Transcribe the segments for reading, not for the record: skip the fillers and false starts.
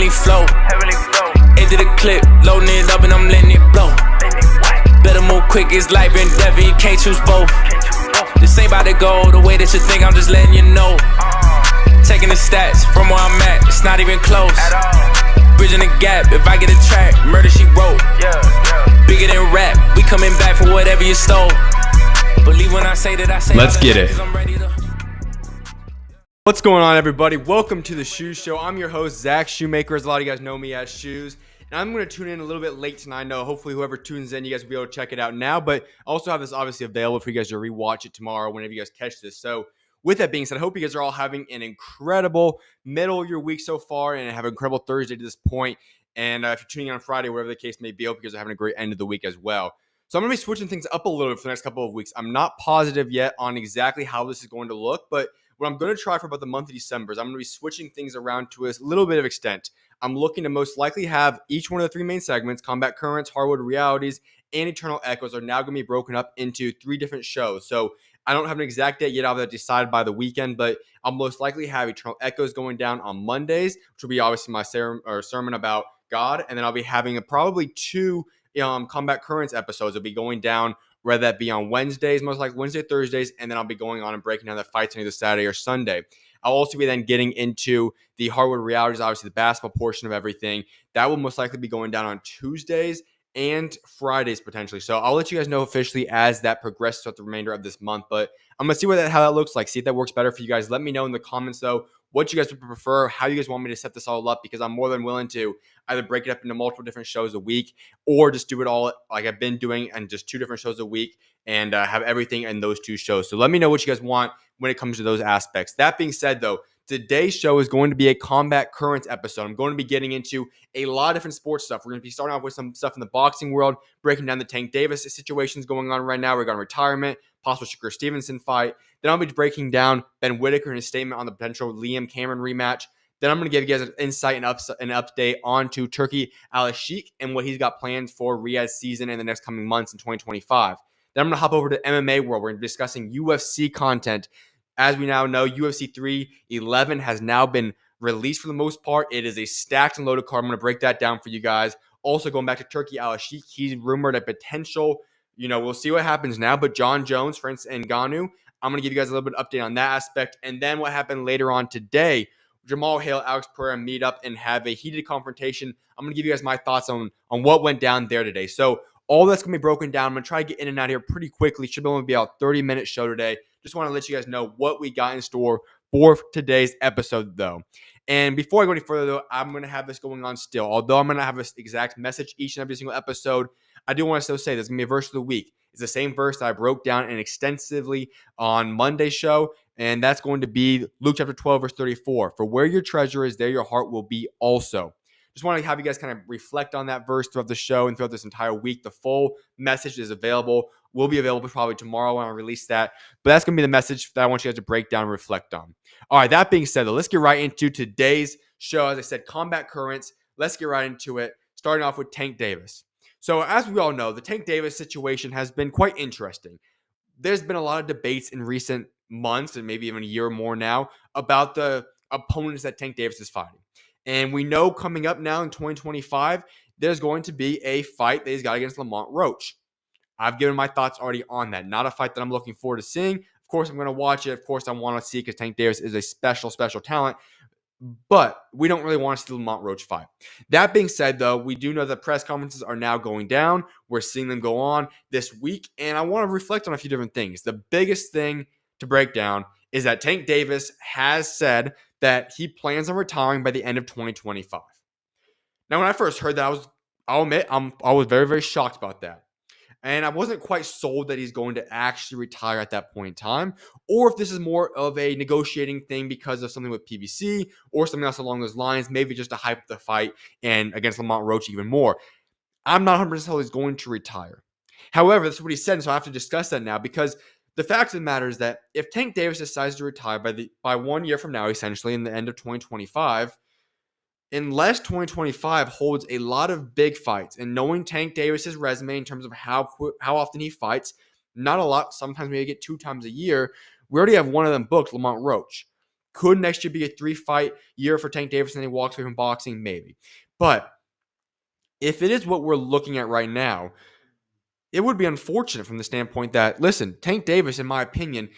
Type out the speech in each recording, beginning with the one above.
heavenly flow. Into the clip, loading it up and I'm letting it blow. Better move quick, it's life and death, you can't choose both. This ain't about to go the way that you think, I'm just letting you know. Taking the stats from where I'm at, it's not even close. Bridging the gap, if I get a track, murder she wrote. Bigger than rap, we coming back for whatever you stole. Believe when I say that I say. Let's get it. What's going on, everybody? Welcome to the SchuZ Show. I'm your host, Zach Shoemaker, as a lot of you guys know me as SchuZ. And I'm going to tune in a little bit late tonight. I know hopefully whoever tunes in, you guys will be able to check it out now. But I also have this obviously available for you guys to rewatch it tomorrow whenever you guys catch this. So with that being said, I hope you guys are all having an incredible middle of your week so far and have an incredible Thursday to this point. And if you're tuning in on Friday, whatever the case may be, I hope you guys are having a great end of the week as well. So I'm going to be switching things up a little bit for the next couple of weeks. I'm not positive yet on exactly how this is going to look, but what I'm going to try for about the month of December is I'm going to be switching things around to a little bit of extent. I'm looking to most likely have each one of the three main segments, Combat Currents, Hardwood Realities, and Eternal Echoes, are now going to be broken up into three different shows. So I don't have an exact date yet. I'll have to decide by the weekend, but I'll most likely have Eternal Echoes going down on Mondays, which will be obviously my sermon about God. And then I'll be having probably two Combat Currents episodes. Will be going down, whether that be on Wednesdays, most likely Wednesday, Thursdays, and then I'll be going on and breaking down the fights on either Saturday or Sunday. I'll also be then getting into the Hardwood Realities, obviously the basketball portion of everything. That will most likely be going down on Tuesdays and Fridays potentially. So I'll let you guys know officially as that progresses throughout the remainder of this month. But I'm going to see how that looks like, see if that works better for you guys. Let me know in the comments, though, what you guys would prefer, how you guys want me to set this all up, because I'm more than willing to either break it up into multiple different shows a week or just do it all like I've been doing and just two different shows a week and have everything in those two shows. So let me know what you guys want when it comes to those aspects. That being said, though, today's show is going to be a Combat Currents episode. I'm going to be getting into a lot of different sports stuff. We're going to be starting off with some stuff in the boxing world, breaking down the Tank Davis situations going on right now regarding retirement, possible Shakur Stevenson fight. Then I'll be breaking down Ben Whittaker and his statement on the potential Liam Cameron rematch. Then I'm going to give you guys an insight and an update onto Turki Alalshikh and what he's got planned for Riyadh season in the next coming months in 2025. Then I'm going to hop over to MMA world. We're going to be discussing UFC content. As we now know, UFC 311 has now been released for the most part. It is a stacked and loaded card. I'm going to break that down for you guys. Also, going back to Turki Alalshikh, he's rumored a potential, we'll see what happens now, but John Jones, for instance, Ngannou, I'm going to give you guys a little bit of update on that aspect. And then what happened later on today, Jamahal, Alex Pereria meet up and have a heated confrontation. I'm going to give you guys my thoughts on what went down there today. So all that's going to be broken down. I'm going to try to get in and out of here pretty quickly. Should only be a 30-minute show today. Just want to let you guys know what we got in store for today's episode, though. And before I go any further, though, I'm going to have this going on still. Although I'm going to have an exact message each and every single episode, I do want to still say there's going to be a verse of the week. It's the same verse that I broke down and extensively on Monday's show, and that's going to be Luke chapter 12, verse 34. For where your treasure is, there your heart will be also. Just want to have you guys kind of reflect on that verse throughout the show and throughout this entire week. The full message is available. Will be available probably tomorrow when I release that. But that's going to be the message that I want you guys to break down and reflect on. All right, that being said, though, let's get right into today's show. As I said, Combat Currents. Let's get right into it, starting off with Tank Davis. So as we all know, the Tank Davis situation has been quite interesting. There's been a lot of debates in recent months and maybe even a year or more now about the opponents that Tank Davis is fighting. And we know coming up now in 2025, there's going to be a fight that he's got against Lamont Roach. I've given my thoughts already on that. Not a fight that I'm looking forward to seeing. Of course, I'm going to watch it. Of course, I want to see it because Tank Davis is a special talent. But we don't really want to see the Lamont Roach fight. That being said, though, we do know that press conferences are now going down. We're seeing them go on this week. And I want to reflect on a few different things. The biggest thing to break down is that Tank Davis has said that he plans on retiring by the end of 2025. Now, when I first heard that, I'll admit, I was very, very shocked about that. And I wasn't quite sold that he's going to actually retire at that point in time, or if this is more of a negotiating thing because of something with PBC or something else along those lines, maybe just to hype the fight and against Lamont Roach even more. I'm not 100% sure he's going to retire. However, that's what he said, so I have to discuss that now because the fact of the matter is that if Tank Davis decides to retire by 1 year from now, essentially in the end of 2025, unless 2025 holds a lot of big fights, and knowing Tank Davis's resume in terms of how often he fights, not a lot, sometimes maybe get 2 times a year, we already have one of them booked, Lamont Roach. Could next year be a 3-fight year for Tank Davis and then he walks away from boxing? Maybe. But if it is what we're looking at right now, it would be unfortunate from the standpoint that, listen, Tank Davis, in my opinion,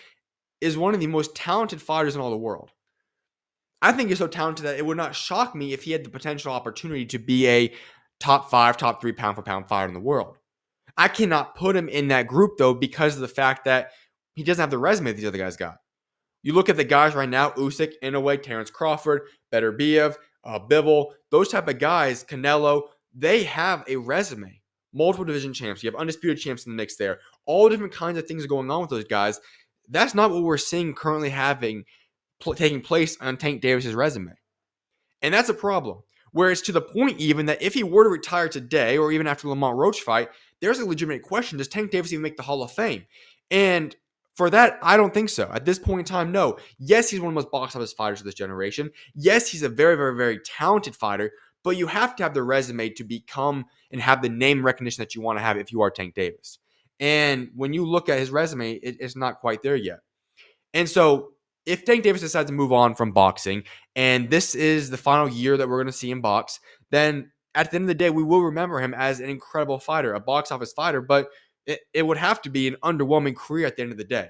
is one of the most talented fighters in all the world. I think he's so talented that it would not shock me if he had the potential opportunity to be a top 5, top 3 pound for pound fighter in the world. I cannot put him in that group, though, because of the fact that he doesn't have the resume these other guys got. You look at the guys right now, Usyk, Inoue, Terrence Crawford, Beterbiev, Bivol, those type of guys, Canelo, they have a resume. Multiple division champs. You have undisputed champs in the mix there. All different kinds of things going on with those guys. That's not what we're seeing currently taking place on Tank Davis's resume. And that's a problem. Where it's to the point even that if he were to retire today or even after the Lamont Roach fight, there's a legitimate question. Does Tank Davis even make the Hall of Fame? And for that, I don't think so. At this point in time, no. Yes, he's one of the most box office fighters of this generation. Yes, he's a very, very, very talented fighter, but you have to have the resume to become and have the name recognition that you want to have if you are Tank Davis. And when you look at his resume, it's not quite there yet. And so if Tank Davis decides to move on from boxing, and this is the final year that we're going to see him box, then at the end of the day, we will remember him as an incredible fighter, a box office fighter, but it would have to be an underwhelming career at the end of the day.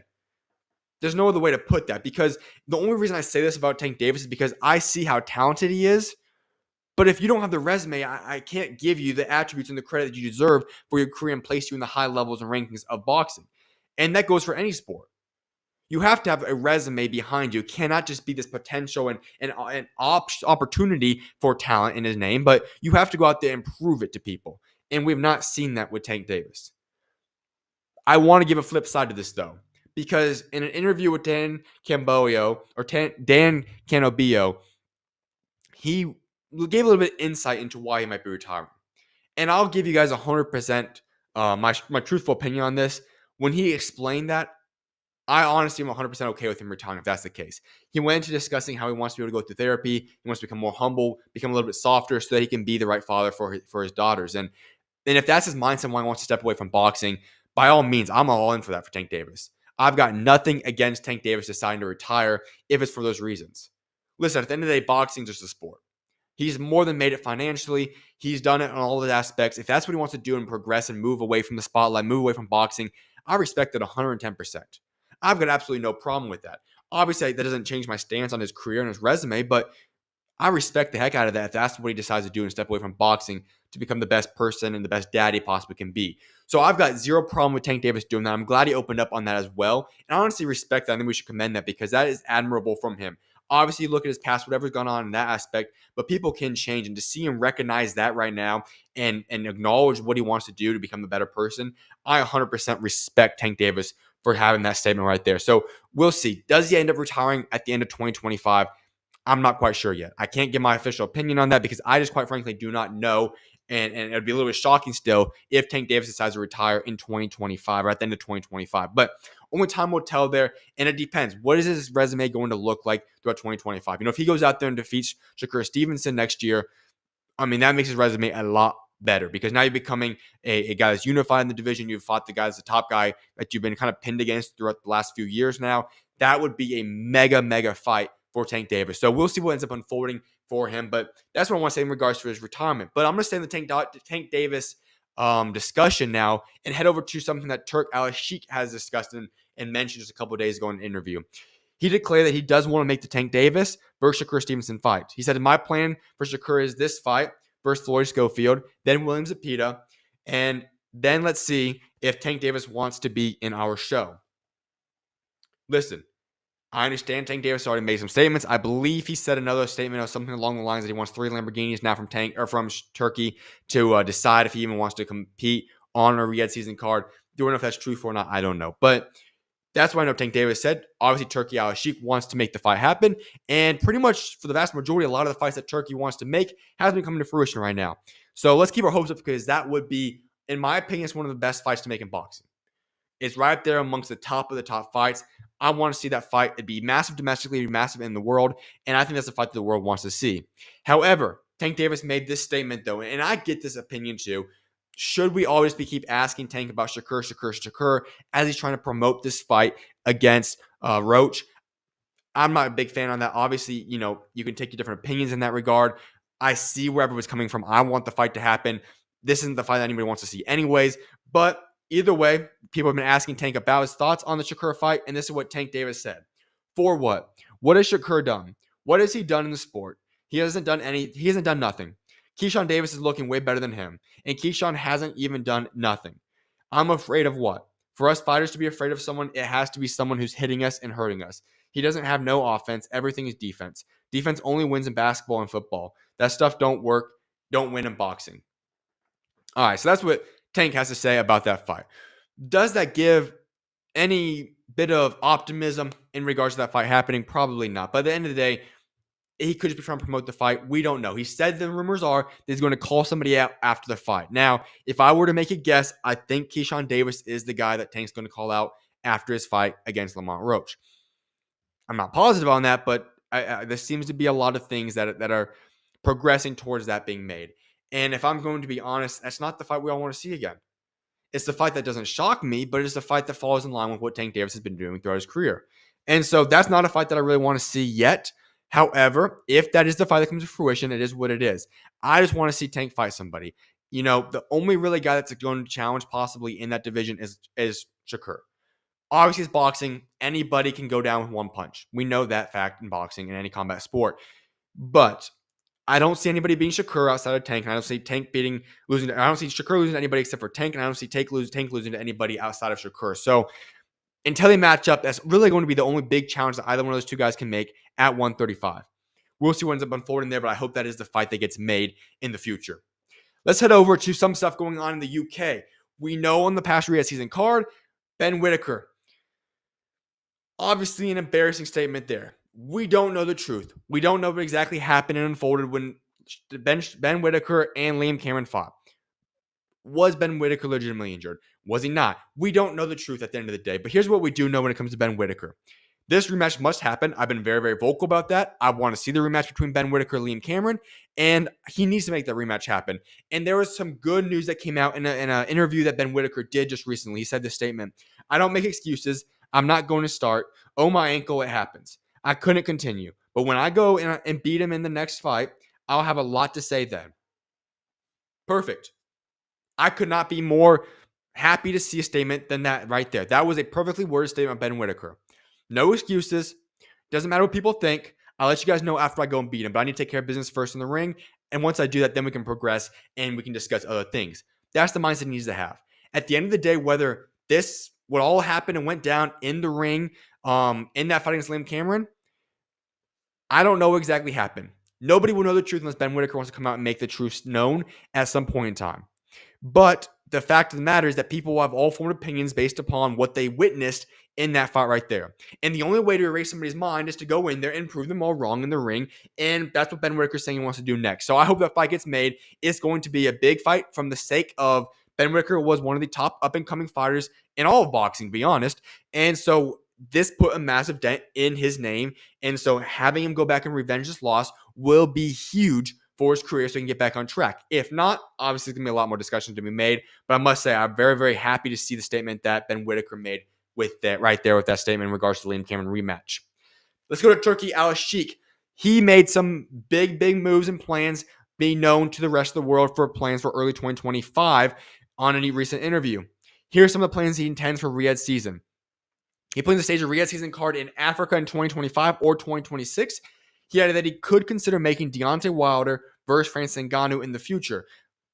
There's no other way to put that, because the only reason I say this about Tank Davis is because I see how talented he is. But if you don't have the resume, I can't give you the attributes and the credit that you deserve for your career and place you in the high levels and rankings of boxing. And that goes for any sport. You have to have a resume behind you. It cannot just be this potential and opportunity for talent in his name, but you have to go out there and prove it to people. And we've not seen that with Tank Davis. I want to give a flip side to this, though, because in an interview with Dan Canobbio, he gave a little bit of insight into why he might be retiring. And I'll give you guys 100% my truthful opinion on this. When he explained that, I honestly am 100% okay with him retiring if that's the case. He went into discussing how he wants to be able to go through therapy. He wants to become more humble, become a little bit softer so that he can be the right father for his daughters. And if that's his mindset, why he wants to step away from boxing, by all means, I'm all in for that for Tank Davis. I've got nothing against Tank Davis deciding to retire if it's for those reasons. Listen, at the end of the day, boxing is just a sport. He's more than made it financially. He's done it on all the aspects. If that's what he wants to do and progress and move away from the spotlight, move away from boxing, I respect it 110%. I've got absolutely no problem with that. Obviously, that doesn't change my stance on his career and his resume, but I respect the heck out of that if that's what he decides to do and step away from boxing to become the best person and the best dad he possibly can be. So I've got zero problem with Tank Davis doing that. I'm glad he opened up on that as well. And I honestly respect that. I think we should commend that because that is admirable from him. Obviously, look at his past, whatever's gone on in that aspect, but people can change. And to see him recognize that right now and acknowledge what he wants to do to become a better person, I 100% respect Tank Davis for having that statement right there. So we'll see. Does he end up retiring at the end of 2025? I'm not quite sure yet. I can't give my official opinion on that because I just quite frankly do not know. And it'd be a little bit shocking still if Tank Davis decides to retire in 2025 or at the end of 2025. But only time will tell there. And it depends. What is his resume going to look like throughout 2025? If he goes out there and defeats Shakur Stevenson next year, I mean, that makes his resume a lot better because now you're becoming a guy that's unified in the division. You've fought the guy that's the top guy that you've been kind of pinned against throughout the last few years now. That would be a mega fight for Tank Davis. So we'll see what ends up unfolding for him. But that's what I want to say in regards to his retirement. But I'm going to stay in the Tank Davis discussion now and head over to something that Turki Alalshikh has discussed and mentioned just a couple of days ago in an interview. He declared that he does want to make the Tank Davis versus Shakur Stevenson fight. He said, my plan for Shakur is this fight versus Floyd Schofield, then William Zepeda, and then let's see if Tank Davis wants to be in our show. Listen, I understand Tank Davis already made some statements. I believe he said another statement or something along the lines that he wants 3 Lamborghinis now from Turkey to decide if he even wants to compete on a Riyadh season card. Do I know if that's true or not? I don't know. But that's what I know Tank Davis said. Obviously, Turki Alalshikh wants to make the fight happen. And pretty much for the vast majority, a lot of the fights that Turki wants to make has been coming to fruition right now. So let's keep our hopes up because that would be, in my opinion, it's one of the best fights to make in boxing. It's right up there amongst the top of the top fights. I want to see that fight. It'd be massive domestically, it'd be massive in the world. And I think that's a fight that the world wants to see. However, Tank Davis made this statement, though, and I get this opinion too. Should we always keep asking Tank about Shakur as he's trying to promote this fight against Roach? I'm not a big fan on that. Obviously, you can take your different opinions in that regard. I see where everyone's coming from. I want the fight to happen. This isn't the fight that anybody wants to see anyways. But either way, people have been asking Tank about his thoughts on the Shakur fight, and this is what Tank Davis said. For what? What has Shakur done? What has he done in the sport? He hasn't done nothing. Keyshawn Davis is looking way better than him, and Keyshawn hasn't even done nothing. I'm afraid of what? For us fighters to be afraid of someone, it has to be someone who's hitting us and hurting us. He doesn't have no offense. Everything is defense. Defense only wins in basketball and football. That stuff don't work, don't win in boxing. All right, so that's what Tank has to say about that fight. Does that give any bit of optimism in regards to that fight happening? Probably not. But at the end of the day, he could just be trying to promote the fight. We don't know. He said the rumors are that he's going to call somebody out after the fight. Now, if I were to make a guess, I think Keyshawn Davis is the guy that Tank's going to call out after his fight against Lamont Roach. I'm not positive on that, but there seems to be a lot of things that are progressing towards that being made. And if I'm going to be honest, that's not the fight we all want to see again. It's the fight that doesn't shock me, but it's the fight that falls in line with what Tank Davis has been doing throughout his career. And so that's not a fight that I really want to see yet. However, if that is the fight that comes to fruition, it is what it is. I just want to see Tank fight somebody. The only really guy that's going to challenge possibly in that division is Shakur. Obviously, it's boxing. Anybody can go down with one punch. We know that fact in boxing and any combat sport. But I don't see anybody beating Shakur outside of Tank. And I don't see Tank losing. I don't see Shakur losing to anybody except for Tank. And I don't see Tank losing to anybody outside of Shakur. So until they match up, that's really going to be the only big challenge that either one of those two guys can make at 135. We'll see what ends up unfolding there, but I hope that is the fight that gets made in the future. Let's head over to some stuff going on in the UK. We know on the past Riyadh season card, Ben Whittaker. Obviously, an embarrassing statement there. We don't know the truth. We don't know what exactly happened and unfolded when Ben Whittaker and Liam Cameron fought. Was Ben Whittaker legitimately injured? Was he not? We don't know the truth at the end of the day. But here's what we do know when it comes to Ben Whittaker. This rematch must happen. I've been very, very vocal about that. I want to see the rematch between Ben Whittaker and Liam Cameron, and he needs to make that rematch happen. And there was some good news that came out in an interview that Ben Whittaker did just recently. He said this statement: "I don't make excuses. I'm not going to start. Oh, my ankle, it happens. I couldn't continue. But when I go and beat him in the next fight, I'll have a lot to say then." Perfect. I could not be more happy to see a statement than that right there. That was a perfectly worded statement by Ben Whittaker. No excuses. Doesn't matter what people think. I'll let you guys know after I go and beat him. But I need to take care of business first in the ring. And once I do that, then we can progress and we can discuss other things. That's the mindset he needs to have. At the end of the day, whether this would all happen and went down in the ring, in that fight against Liam Cameron, I don't know what exactly happened. Nobody will know the truth unless Ben Whittaker wants to come out and make the truth known at some point in time. But the fact of the matter is that people will have all formed opinions based upon what they witnessed in that fight right there. And the only way to erase somebody's mind is to go in there and prove them all wrong in the ring. And that's what Ben Whittaker's saying he wants to do next. So I hope that fight gets made. It's going to be a big fight from the sake of Ben Whittaker was one of the top up-and-coming fighters in all of boxing, to be honest. And so this put a massive dent in his name. And so having him go back and revenge this loss will be huge for his career so he can get back on track. If not, obviously, there's going to be a lot more discussion to be made. But I must say, I'm very, very happy to see the statement that Ben Whittaker made with that right there with that statement in regards to the Liam Cameron rematch. Let's go to Turki Alalshikh. He made some big, big moves and plans being known to the rest of the world for plans for early 2025 on a recent interview. Here's some of the plans he intends for Riyadh season. He plans to stage a Riyadh season card in Africa in 2025 or 2026. He added that he could consider making Deontay Wilder versus Francis Ngannou in the future.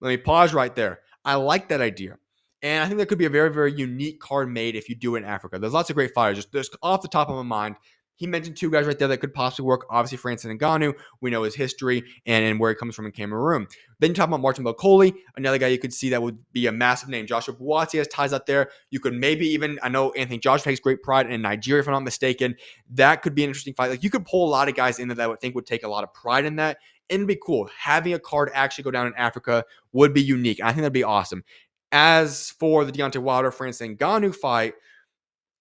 Let me pause right there. I like that idea. And I think that could be a very, very unique card made if you do it in Africa. There's lots of great fighters. Just off the top of my mind, he mentioned two guys right there that could possibly work. Obviously, Francis Ngannou. We know his history and where he comes from in Cameroon. Then you talk about Martin Belkoli, another guy you could see that would be a massive name. Joshua Buatsi has ties out there. You could maybe even, I know Anthony Joshua takes great pride in Nigeria, if I'm not mistaken. That could be an interesting fight. Like, you could pull a lot of guys in that I would think would take a lot of pride in that. And it'd be cool. Having a card actually go down in Africa would be unique. I think that'd be awesome. As for the Deontay Wilder Francis Ngannou fight,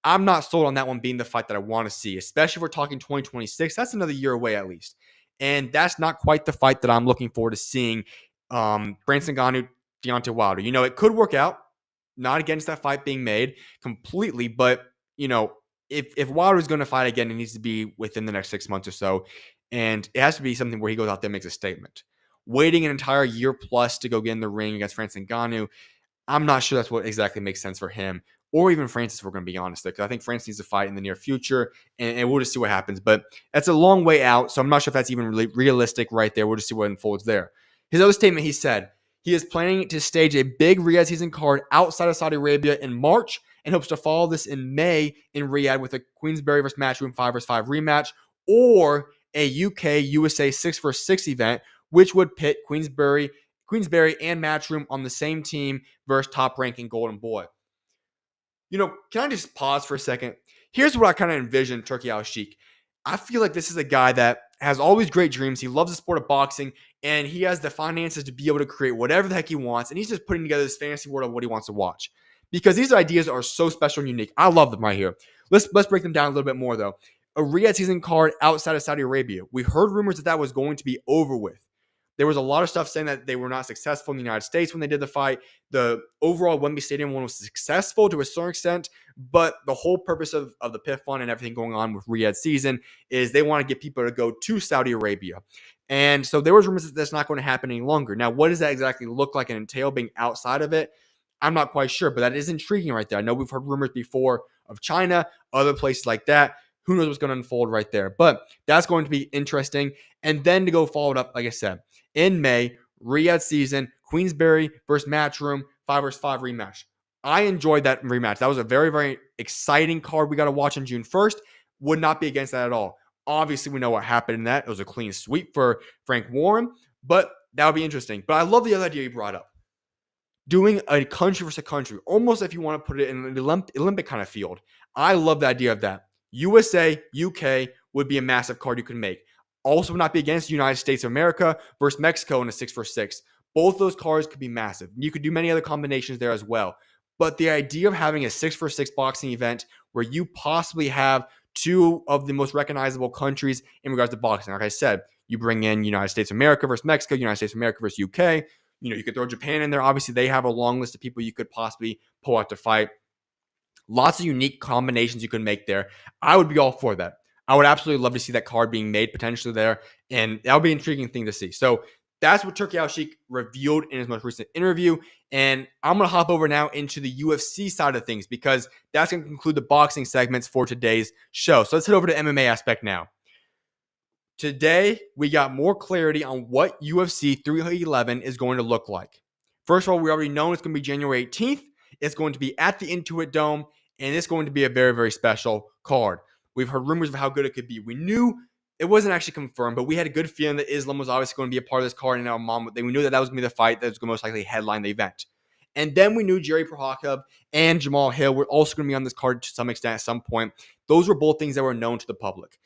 I'm not sold on that one being the fight that I want to see, especially if we're talking 2026. That's another year away at least. And that's not quite the fight that I'm looking forward to seeing. Francis Ngannou, Deontay Wilder. It could work out. Not against that fight being made completely, but, if Wilder's going to fight again, it needs to be within the next 6 months or so. And it has to be something where he goes out there and makes a statement. Waiting an entire year plus to go get in the ring against Francis Ngannou, I'm not sure that's what exactly makes sense for him or even Francis, if we're going to be honest. Because I think Francis needs to fight in the near future, and we'll just see what happens. But that's a long way out, so I'm not sure if that's even really realistic right there. We'll just see what unfolds there. His other statement, he said, he is planning to stage a big Riyadh season card outside of Saudi Arabia in March and hopes to follow this in May in Riyadh with a Queensberry vs. Matchroom 5 vs. 5 rematch or a UK-USA 6 vs. 6 event, which would pit Queensberry and Matchroom on the same team versus top-ranking Golden Boy. Can I just pause for a second? Here's what I kind of envision Turki Alalshikh. I feel like this is a guy that has always great dreams. He loves the sport of boxing, and he has the finances to be able to create whatever the heck he wants, and he's just putting together this fantasy world of what he wants to watch. Because these ideas are so special and unique. I love them right here. Let's break them down a little bit more, though. A Riyadh season card outside of Saudi Arabia. We heard rumors that was going to be over with. There was a lot of stuff saying that they were not successful in the United States when they did the fight. The overall Wembley Stadium one was successful to a certain extent, but the whole purpose of the PIF fund and everything going on with Riyadh season is they want to get people to go to Saudi Arabia. And so there was rumors that that's not going to happen any longer. Now, what does that exactly look like and entail being outside of it? I'm not quite sure, but that is intriguing right there. I know we've heard rumors before of China, other places like that. Who knows what's going to unfold right there? But that's going to be interesting. And then to go follow it up, like I said, in May, Riyadh season, Queensberry versus Matchroom, 5 vs. 5 rematch. I enjoyed that rematch. That was a very, very exciting card we got to watch on June 1st. Would not be against that at all. Obviously, we know what happened in that. It was a clean sweep for Frank Warren, but that would be interesting. But I love the other idea you brought up. Doing a country versus country, almost if you want to put it in an Olympic kind of field. I love the idea of that. USA, UK would be a massive card you could make. Also would not be against the United States of America versus Mexico in a 6 vs. 6. Both those cards could be massive. You could do many other combinations there as well. But the idea of having a 6 vs. 6 boxing event where you possibly have two of the most recognizable countries in regards to boxing. Like I said, you bring in United States of America versus Mexico, United States of America versus UK. You could throw Japan in there. Obviously, they have a long list of people you could possibly pull out to fight. Lots of unique combinations you can make there. I would be all for that. I would absolutely love to see that card being made potentially there, and that would be an intriguing thing to see. So that's what Turki Alalshikh revealed in his most recent interview, and I'm going to hop over now into the UFC side of things because that's going to conclude the boxing segments for today's show. So let's head over to MMA aspect now. Today, we got more clarity on what UFC 311 is going to look like. First of all, we already know it's going to be January 18th. It's going to be at the Intuit Dome, and it's going to be a very, very special card. We've heard rumors of how good it could be. We knew it wasn't actually confirmed, but we had a good feeling that Islam was obviously going to be a part of this card, and we knew that was going to be the fight that was going to most likely headline the event. And then we knew Jerry Prochazka and Jamahal Hill were also going to be on this card to some extent at some point. Those were both things that were known to the public.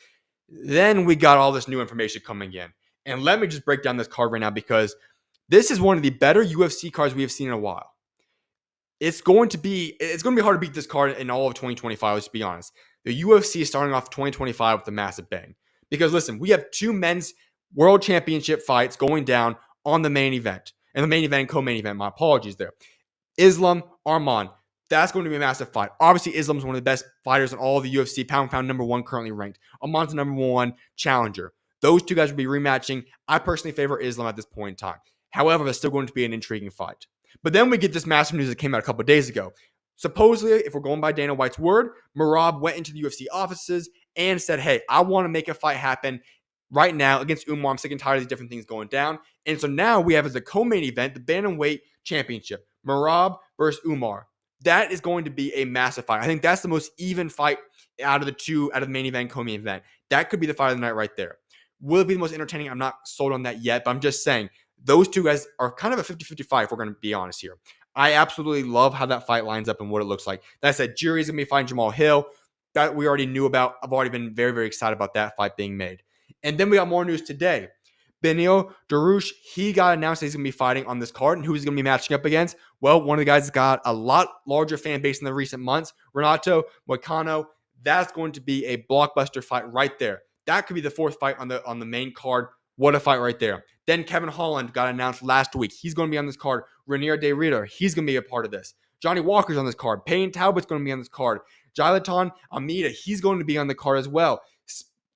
Then we got all this new information coming in. And let me just break down this card right now because this is one of the better UFC cards we have seen in a while. It's going to be hard to beat this card in all of 2025, let's be honest. The UFC is starting off 2025 with a massive bang. Because listen, we have two men's world championship fights going down on the main event. And the main event and co-main event, my apologies there. Islam, Arman. That's going to be a massive fight. Obviously, Islam's one of the best fighters in all of the UFC, pound for pound number one currently ranked. Arman's the number one challenger. Those two guys will be rematching. I personally favor Islam at this point in time. However, it's still going to be an intriguing fight. But then we get this massive news that came out a couple of days ago. Supposedly, if we're going by Dana White's word, Merab went into the UFC offices and said, hey, I want to make a fight happen right now against Umar. I'm sick and tired of these different things going down. And so now we have as a co-main event, the Bantamweight Championship. Merab versus Umar. That is going to be a massive fight. I think that's the most even fight out of the main event, co-main event. That could be the fight of the night right there. Will it be the most entertaining? I'm not sold on that yet, but I'm just saying those two guys are kind of a 50-50 fight if we're going to be honest here. I absolutely love how that fight lines up and what it looks like. That said, Jury's going to be fighting Jamahal Hill. That we already knew about. I've already been very, very excited about that fight being made. And then we got more news today. Benio Darush, he got announced that he's going to be fighting on this card. And who he's going to be matching up against? Well, one of the guys that's got a lot larger fan base in the recent months, Renato Moicano. That's going to be a blockbuster fight right there. That could be the fourth fight on the main card. What a fight right there. Then Kevin Holland got announced last week. He's going to be on this card. Renier de Ritter, he's going to be a part of this. Johnny Walker's on this card. Payne Talbot's going to be on this card. Jailton Almeida, he's going to be on the card as well.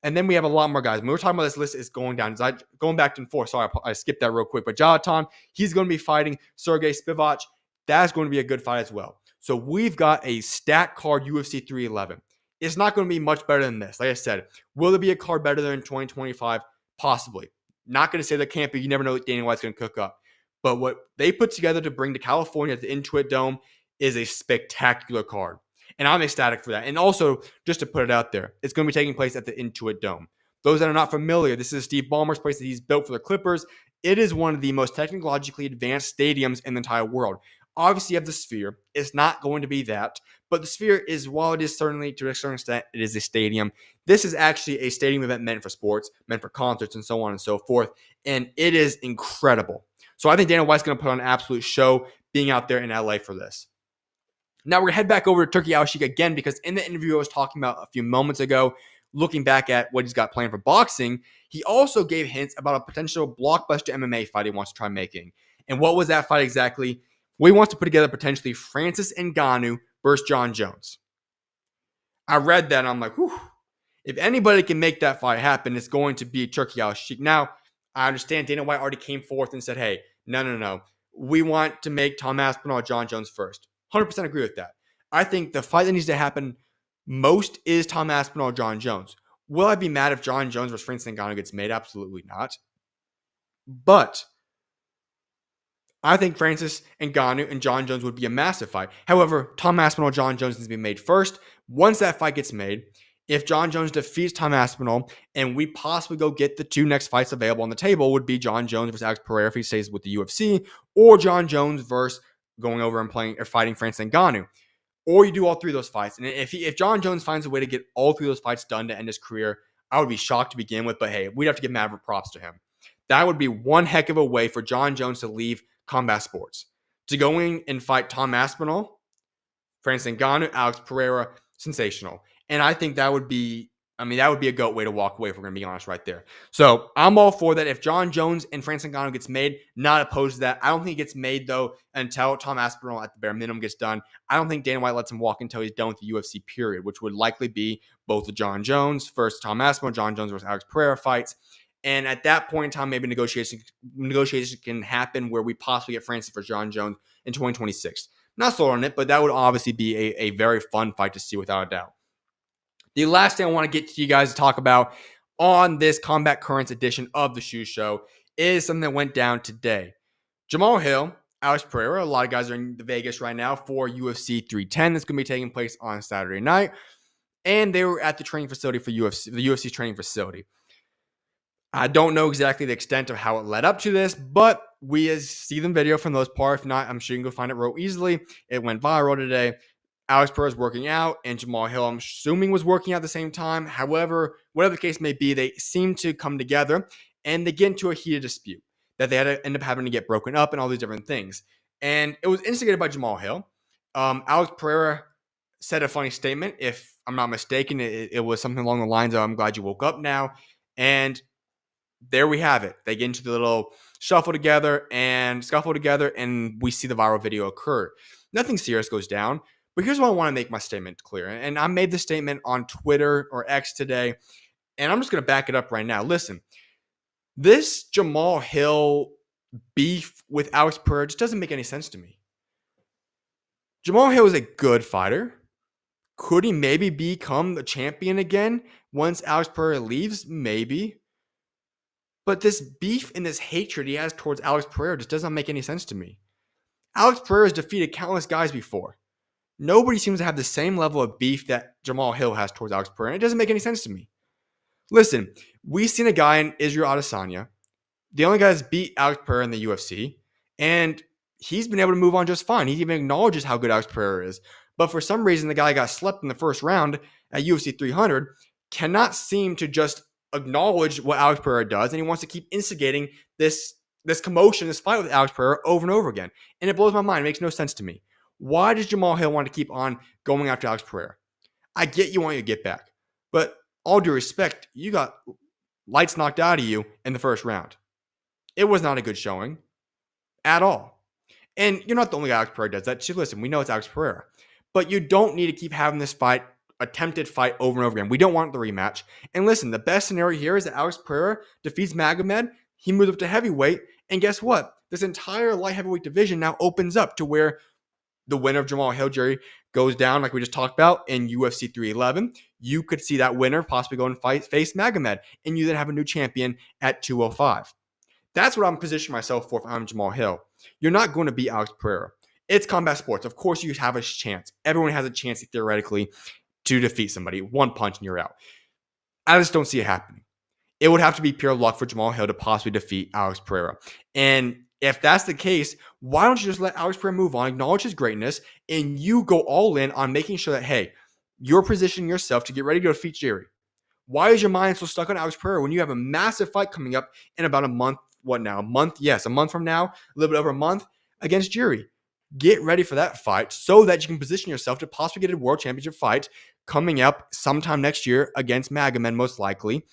And then we have a lot more guys. When we're talking about this list, is going down. Going back and forth. Sorry, I skipped that real quick. But Jailton, he's going to be fighting Sergey Spivak. That's going to be a good fight as well. So we've got a stacked card UFC 311. It's not going to be much better than this. Like I said, will there be a card better than 2025? Possibly. Not going to say there can't be. You never know what Dana White's going to cook up. But what they put together to bring to California at the Intuit Dome is a spectacular card. And I'm ecstatic for that. And also, just to put it out there, it's going to be taking place at the Intuit Dome. Those that are not familiar, this is Steve Ballmer's place that he's built for the Clippers. It is one of the most technologically advanced stadiums in the entire world. Obviously, you have the Sphere. It's not going to be that. But the Sphere is, while it is certainly, to a certain extent, it is a stadium. This is actually a stadium event meant for sports, meant for concerts, and so on and so forth. And it is incredible. So I think Dana White's going to put on an absolute show being out there in LA for this. Now we're going to head back over to Turki Alalshikh again, because in the interview I was talking about a few moments ago, looking back at what he's got planned for boxing, he also gave hints about a potential blockbuster MMA fight he wants to try making. And what was that fight exactly? Well, he wants to put together potentially Francis Ngannou versus John Jones. I read that and I'm like, whew. If anybody can make that fight happen, it's going to be Turki Alalshikh. Now, I understand Dana White already came forth and said, hey, no. We want to make Tom Aspinall John Jones first. 100% agree with that. I think the fight that needs to happen most is Tom Aspinall John Jones. Will I be mad if John Jones versus Francis Ngannou gets made? Absolutely not. But I think Francis Ngannou and John Jones would be a massive fight. However, Tom Aspinall John Jones needs to be made first. Once that fight gets made, if John Jones defeats Tom Aspinall and we possibly go get the two next fights available on the table, would be John Jones versus Alex Pereira if he stays with the UFC, or John Jones versus going over and playing or fighting Francis Ngannou. Or you do all three of those fights. And if John Jones finds a way to get all three of those fights done to end his career, I would be shocked to begin with. But hey, we'd have to give maverick props to him. That would be one heck of a way for John Jones to leave combat sports. To go in and fight Tom Aspinall, Francis Ngannou, Alex Pereira, sensational. And I think that would be a GOAT way to walk away, if we're going to be honest right there. So I'm all for that. If John Jones and Francis Ngannou gets made, not opposed to that. I don't think it gets made, though, until Tom Aspinall at the bare minimum gets done. I don't think Dana White lets him walk until he's done with the UFC period, which would likely be both the John Jones, first Tom Aspinall, John Jones versus Alex Pereira fights. And at that point in time, maybe negotiation can happen where we possibly get Francis for John Jones in 2026. Not sold on it, but that would obviously be a very fun fight to see without a doubt. The last thing I want to get to you guys to talk about on this Combat Currents edition of the SchuZ Show is something that went down today. Jamahal Hill, Alex Pereira, a lot of guys are in Vegas right now for UFC 310. That's going to be taking place on Saturday night. And they were at the training facility for UFC, the UFC's training facility. I don't know exactly the extent of how it led up to this, but we see the video from those parts. If not, I'm sure you can go find it real easily. It went viral today. Alex Pereira is working out, and Jamahal Hill, I'm assuming, was working out at the same time. However, whatever the case may be, they seem to come together, and they get into a heated dispute that they had to end up having to get broken up and all these different things. And it was instigated by Jamahal Hill. Alex Pereira said a funny statement. If I'm not mistaken, it was something along the lines of, I'm glad you woke up now. And there we have it. They get into the little scuffle together, and we see the viral video occur. Nothing serious goes down. But here's why I want to make my statement clear. And I made this statement on Twitter or X today, and I'm just going to back it up right now. Listen, this Jamahal Hill beef with Alex Pereira just doesn't make any sense to me. Jamahal Hill is a good fighter. Could he maybe become the champion again once Alex Pereira leaves? Maybe. But this beef and this hatred he has towards Alex Pereira just does not make any sense to me. Alex Pereira has defeated countless guys before. Nobody seems to have the same level of beef that Jamahal Hill has towards Alex Pereira. It doesn't make any sense to me. Listen, we've seen a guy in Israel Adesanya, the only guy that's beat Alex Pereira in the UFC, and he's been able to move on just fine. He even acknowledges how good Alex Pereira is. But for some reason, the guy got slept in the first round at UFC 300, cannot seem to just acknowledge what Alex Pereira does, and he wants to keep instigating this commotion, this fight with Alex Pereira over and over again. And it blows my mind. It makes no sense to me. Why does Jamahal Hill want to keep on going after Alex Pereira? I get you want your get back, but all due respect, you got lights knocked out of you in the first round. It was not a good showing at all. And you're not the only guy Alex Pereira does that. Listen, we know it's Alex Pereira. But you don't need to keep having this attempted fight over and over again. We don't want the rematch. And listen, the best scenario here is that Alex Pereira defeats Magomed. He moves up to heavyweight. And guess what? This entire light heavyweight division now opens up to where the winner of Jamahal Hill goes down, like we just talked about, in UFC 311. You could see that winner possibly go and face Magomed. And you then have a new champion at 205. That's what I'm positioning myself for if I'm Jamahal Hill. You're not going to beat Alex Pereira. It's combat sports. Of course, you have a chance. Everyone has a chance, theoretically, to defeat somebody. One punch and you're out. I just don't see it happening. It would have to be pure luck for Jamahal Hill to possibly defeat Alex Pereira. And if that's the case, why don't you just let Alex Pereira move on, acknowledge his greatness, and you go all in on making sure that, hey, you're positioning yourself to get ready to defeat Jerry. Why is your mind so stuck on Alex Pereira when you have a massive fight coming up in about a month? What now? A month? Yes, a month from now, a little bit over a month against Jerry. Get ready for that fight so that you can position yourself to possibly get a world championship fight coming up sometime next year against Magomed, most likely.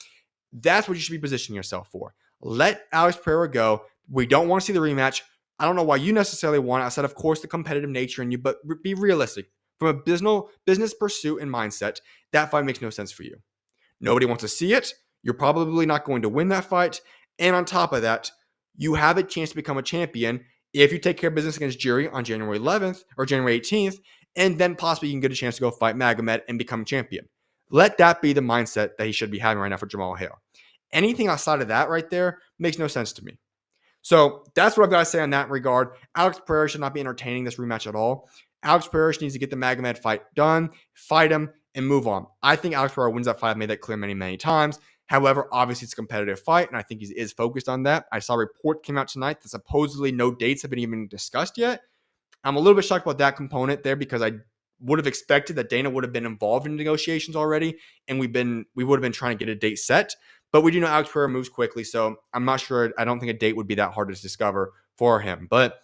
That's what you should be positioning yourself for. Let Alex Pereira go. We don't want to see the rematch. I don't know why you necessarily want it. I said, of course, the competitive nature in you, but be realistic. From a business pursuit and mindset, that fight makes no sense for you. Nobody wants to see it. You're probably not going to win that fight. And on top of that, you have a chance to become a champion if you take care of business against Jerry on January 11th or January 18th, and then possibly you can get a chance to go fight Magomed and become a champion. Let that be the mindset that he should be having right now for Jamahal Hill. Anything outside of that right there makes no sense to me. So that's what I've got to say on that regard. Alex Pereira should not be entertaining this rematch at all. Alex Pereira needs to get the Magomed fight done, fight him, and move on. I think Alex Pereira wins that fight. I've made that clear many, many times. However, obviously it's a competitive fight, and I think he is focused on that. I saw a report came out tonight that supposedly no dates have been even discussed yet. I'm a little bit shocked about that component there because I would have expected that Dana would have been involved in negotiations already, and we would have been trying to get a date set. But we do know Alex Pereira moves quickly, so I'm not sure. I don't think a date would be that hard to discover for him. But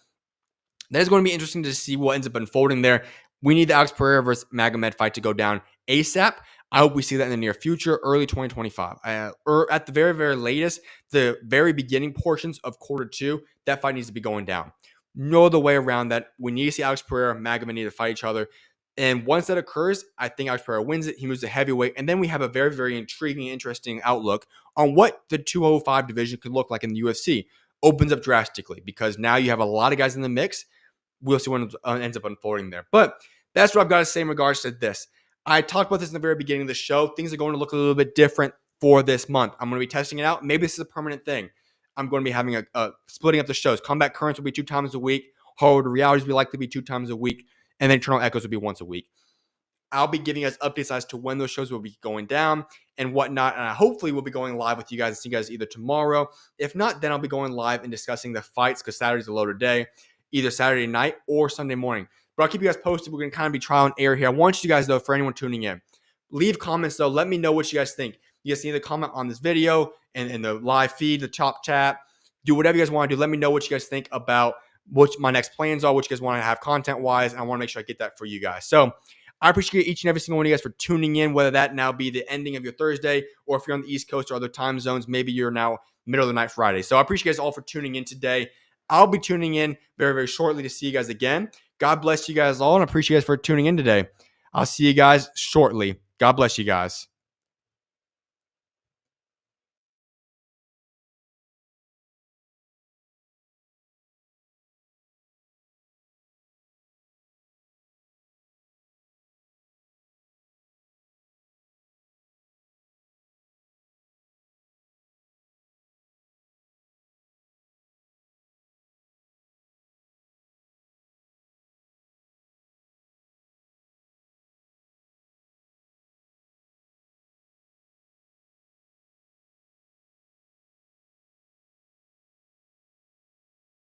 that is going to be interesting to see what ends up unfolding there. We need the Alex Pereira versus Magomed fight to go down ASAP. I hope we see that in the near future, early 2025. Or at the very, very latest, the very beginning portions of Q2, that fight needs to be going down. No other way around that. We need to see Alex Pereira and Magomed need to fight each other. And once that occurs, I think Alex Pereira wins it. He moves to heavyweight. And then we have a very, very intriguing, interesting outlook on what the 205 division could look like in the UFC. Opens up drastically because now you have a lot of guys in the mix. We'll see what ends up unfolding there. But that's what I've got to say in regards to this. I talked about this in the very beginning of the show. Things are going to look a little bit different for this month. I'm going to be testing it out. Maybe this is a permanent thing. I'm going to be having a splitting up the shows. Combat Currents will be 2 times a week. Hard Realities will likely be 2 times a week. And then Eternal Echoes will be once a week. I'll be giving us updates as to when those shows will be going down and whatnot. And I hopefully will be going live with you guys and see you guys either tomorrow. If not, then I'll be going live and discussing the fights because Saturday's a loaded day, either Saturday night or Sunday morning. But I'll keep you guys posted. We're going to kind of be trial and error here. I want you guys, though, for anyone tuning in, leave comments, though. Let me know what you guys think. You guys can either comment on this video and in the live feed, the top chat. Do whatever you guys want to do. Let me know what you guys think about what my next plans are, what you guys want to have content-wise. And I want to make sure I get that for you guys. So I appreciate each and every single one of you guys for tuning in, whether that now be the ending of your Thursday or if you're on the East Coast or other time zones, maybe you're now middle of the night Friday. So I appreciate you guys all for tuning in today. I'll be tuning in very, very shortly to see you guys again. God bless you guys all and I appreciate you guys for tuning in today. I'll see you guys shortly. God bless you guys.